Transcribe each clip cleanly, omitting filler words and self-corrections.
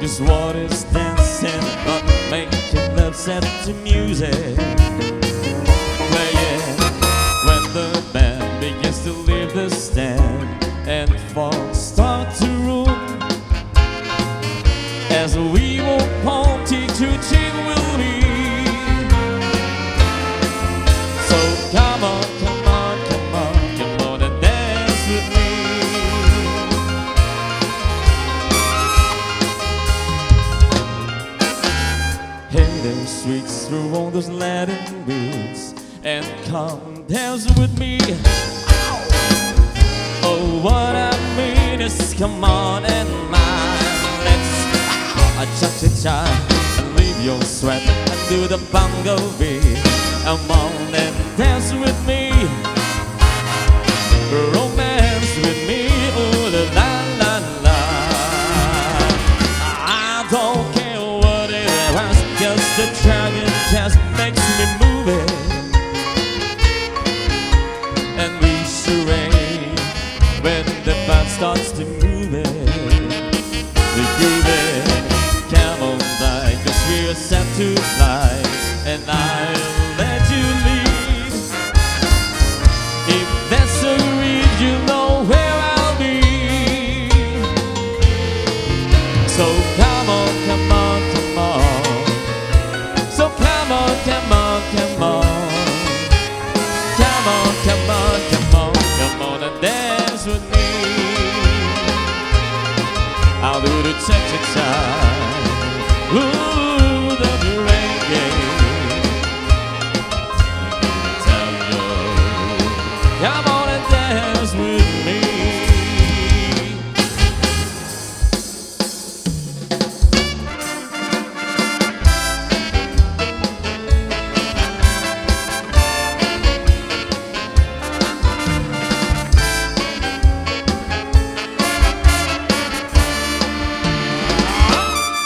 Just what is dancing but making love set to music. Playing when the band begins to leave the stand and folks start to roll as we walk party to chill with me. So come on, come on, come on, come on and dance with me. Hit the streets through all those Latin beats and come dance with me. Oh, what I mean is come on and mine. Let's cha-cha-cha and leave your sweat and do the bongo beat. Come on and dance with me. Romance with me. Oh, la la la la. I don't care what it was, just the dragon just makes me move it. And we charade when the band starts to move it. We groove it. Come on, fly, 'cause we're set to fly, and I'll let you lead. If that's so real, you know where I'll be. So come on, come on, come on. So come on, come on, come on. Come on, come on, come on, come on and dance with me. I'll do the cha-cha-cha. Ooh, the merengue. Tell you, come on and dance with me.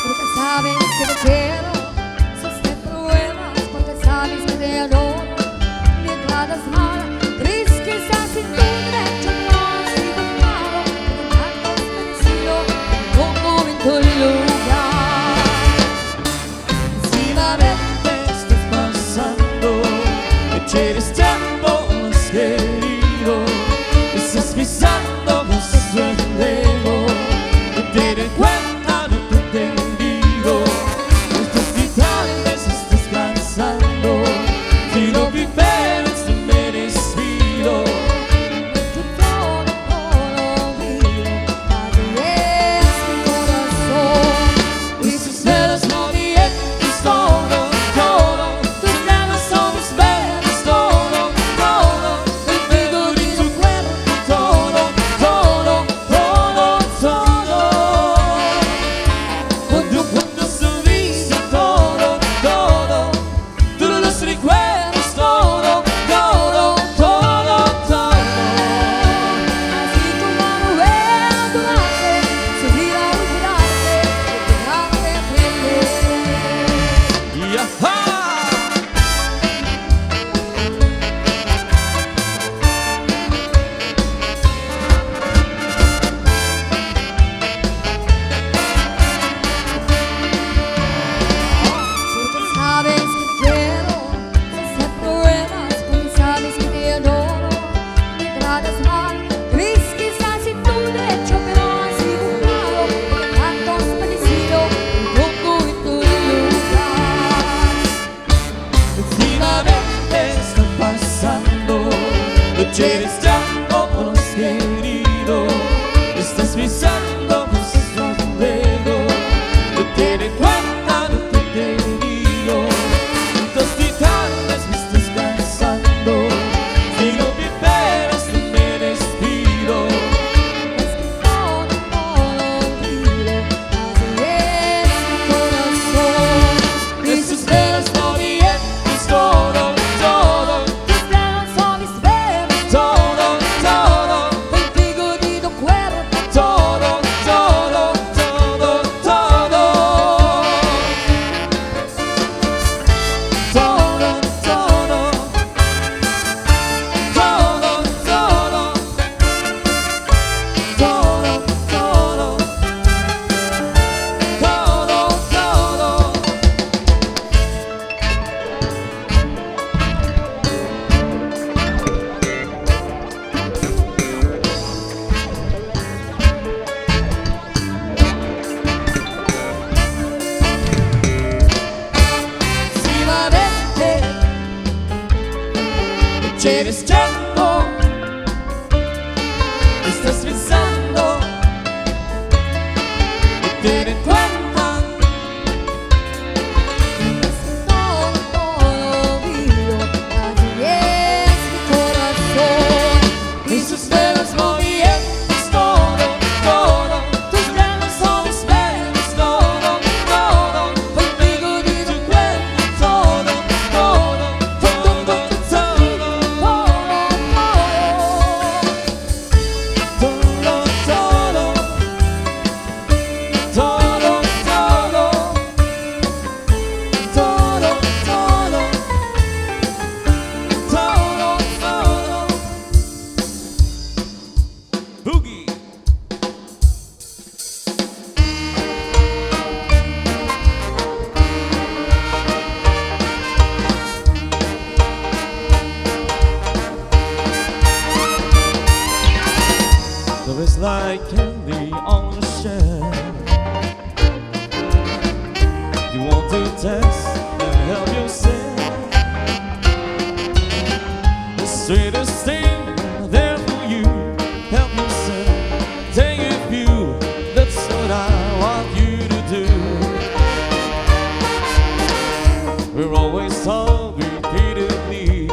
Porque sabes que te quiero, sos te pruebas, porque sabes que te adoro. Me tratas mal, crees que estás sin tu derecho, no has equivocado. Con tantos merecido, pongo en tu lugar. Últimamente estás pasando, que tienes tiempo más querido. Estás pisando nuestro endero, no te den cuenta, no te he entendido. tienes tiempo, estás pensando y te den cuenta. Todo olvido, así es mi corazón. Y sus dedos movientes, todo, todo, tus manos son mis besos, todo, todo, contigo y tu cuerpo, todo, todo, todo, todo, todo, todo, todo, todo, todo. Boogie. Love is like candy on the shelf. You want to test and help yourself. The sweetest thing there for you. Help yourself. Take a few. That's what I want you to do. We're always told repeatedly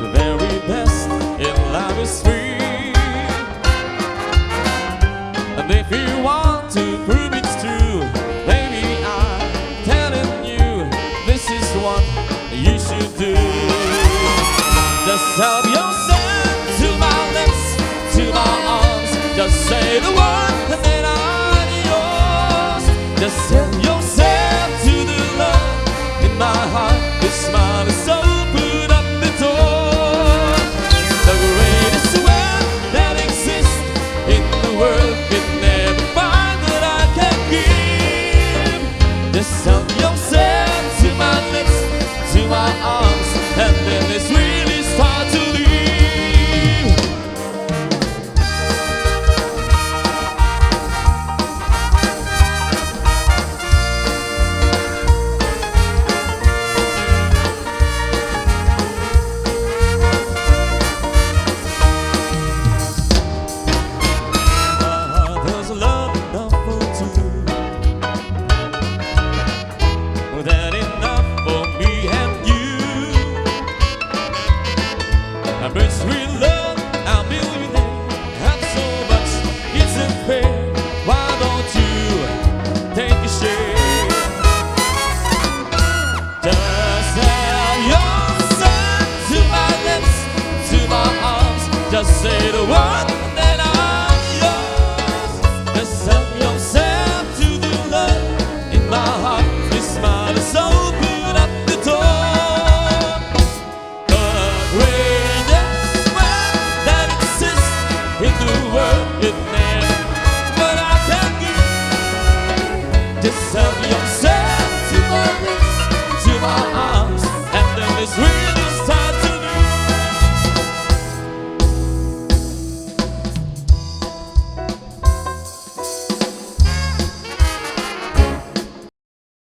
the very best in life is free. And if you want to prove it's true, baby, I'm telling you, this is what you should do. Just help yourself to my lips, to my arms. Just say the word.